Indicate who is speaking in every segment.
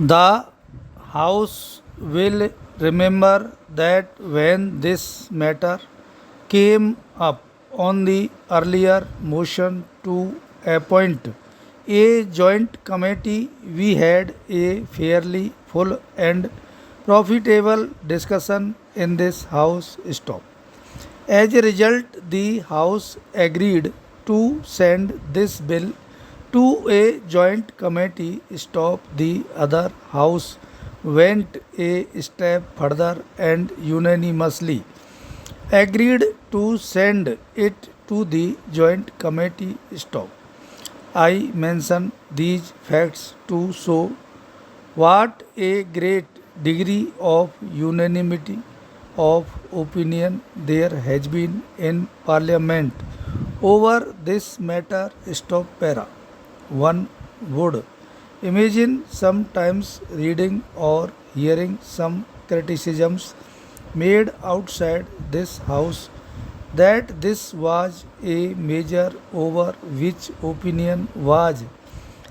Speaker 1: The House will remember that when this matter came up on the earlier motion to appoint a joint committee, we had a fairly full and profitable discussion in this House stop. As a result, the House agreed to send this bill to a joint committee. Stop the other House went a step further and unanimously agreed to send it to the joint committee. Stop. I mention these facts to show what a great degree of unanimity of opinion there has been in Parliament over this matter. Stop para. One would imagine sometimes reading or hearing some criticisms made outside this house that this was a measure over which opinion was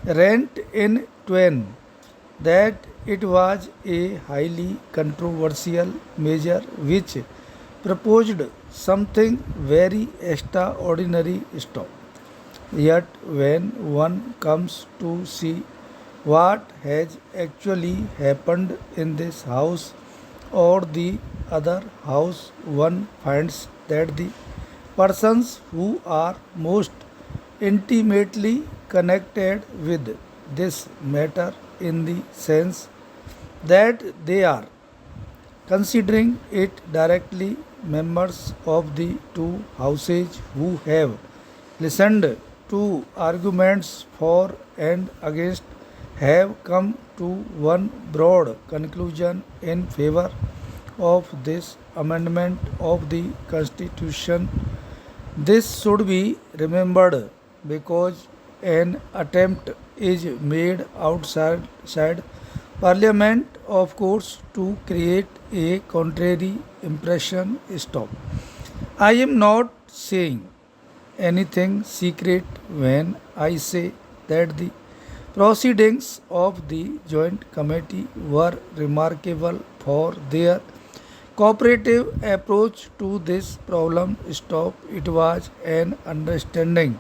Speaker 1: rent in twain, that it was a highly controversial measure which proposed something very extraordinary. Stop. Yet, when one comes to see what has actually happened in this house or the other house, one finds that the persons who are most intimately connected with this matter, in the sense that they are considering it directly, members of the two houses who have listened to arguments for and against, have come to one broad conclusion in favor of this amendment of the Constitution. This should be remembered because an attempt is made outside Parliament, of course, to create a contrary impression. Stop. I am not saying anything secret when I say that the proceedings of the Joint Committee were remarkable for their cooperative approach to this problem. Stop. It was an understanding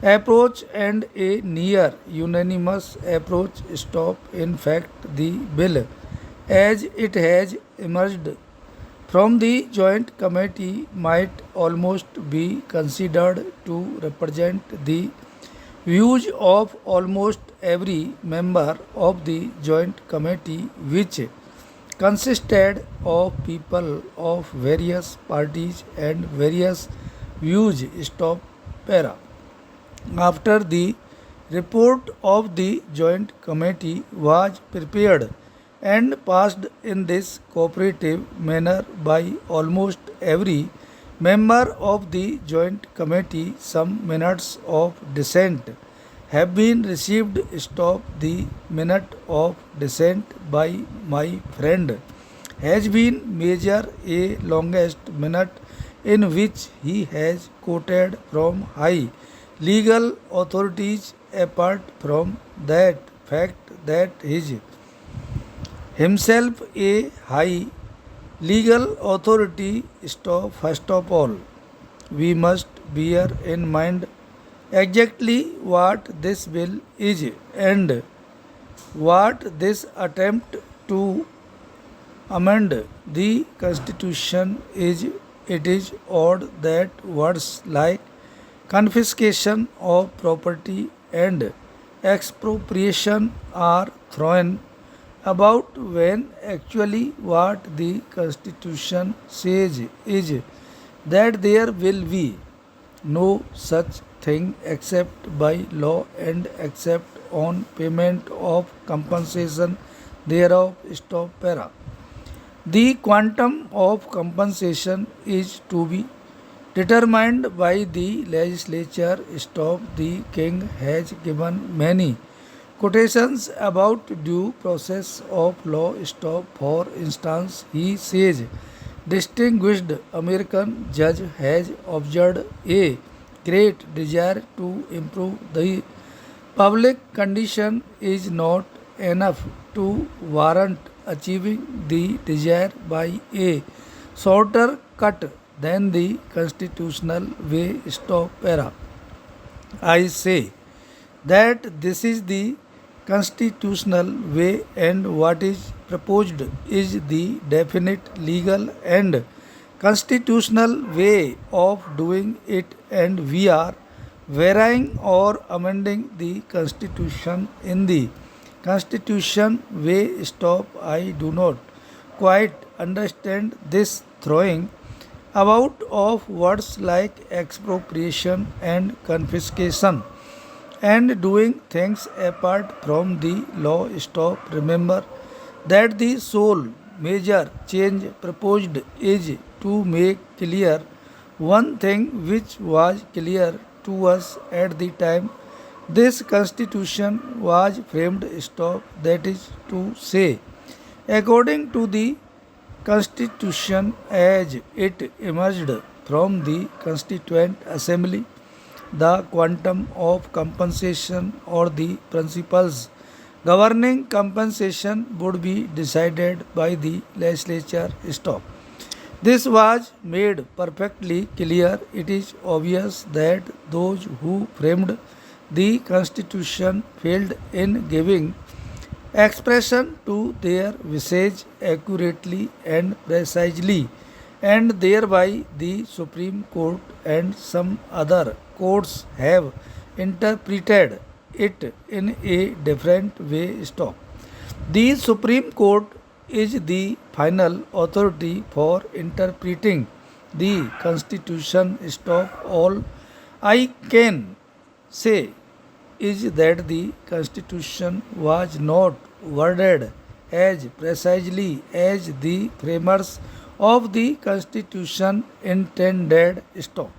Speaker 1: approach and a near unanimous approach. Stop. In fact, the bill as it has emerged from the joint committee might almost be considered to represent the views of almost every member of the joint committee, which consisted of people of various parties and various views. Stop. Para. After the report of the joint committee was prepared and passed in this cooperative manner by almost every member of the joint committee, some minutes of dissent have been received. Stop. The minute of dissent by my friend has been measured a longest minute in which he has quoted from high legal authorities. Apart from that fact that is himself a high legal authority. Stop. First of all, we must bear in mind exactly what this bill is and what this attempt to amend the constitution is. It is odd that words like confiscation of property and expropriation are thrown about when actually what the constitution says is that there will be no such thing except by law and except on payment of compensation thereof. Stop. Para. The quantum of compensation is to be determined by the legislature. Stop. The king has given many quotations about due process of law. Stop. For instance, he says distinguished American judge has observed a great desire to improve the public condition is not enough to warrant achieving the desire by a shorter cut than the constitutional way. Stop para. I say that this is the constitutional way and what is proposed is the definite legal and constitutional way of doing it, and we are varying or amending the constitution in the constitution way. Stop. I do not quite understand this throwing about of words like expropriation and confiscation and doing things apart from the law. Stop. Remember that the sole major change proposed is to make clear one thing which was clear to us at the time this constitution was framed. Stop. That is to say, according to the constitution as it emerged from the Constituent Assembly, the quantum of compensation or the principles governing compensation would be decided by the legislature. Stop. This was made perfectly clear. It is obvious that those who framed the Constitution failed in giving expression to their wishes accurately and precisely, and thereby the Supreme Court and some other courts have interpreted it in a different way. Stop. The Supreme Court is the final authority for interpreting the Constitution. Stop. All I can say is that the Constitution was not worded as precisely as the framers of the Constitution intended. Stop.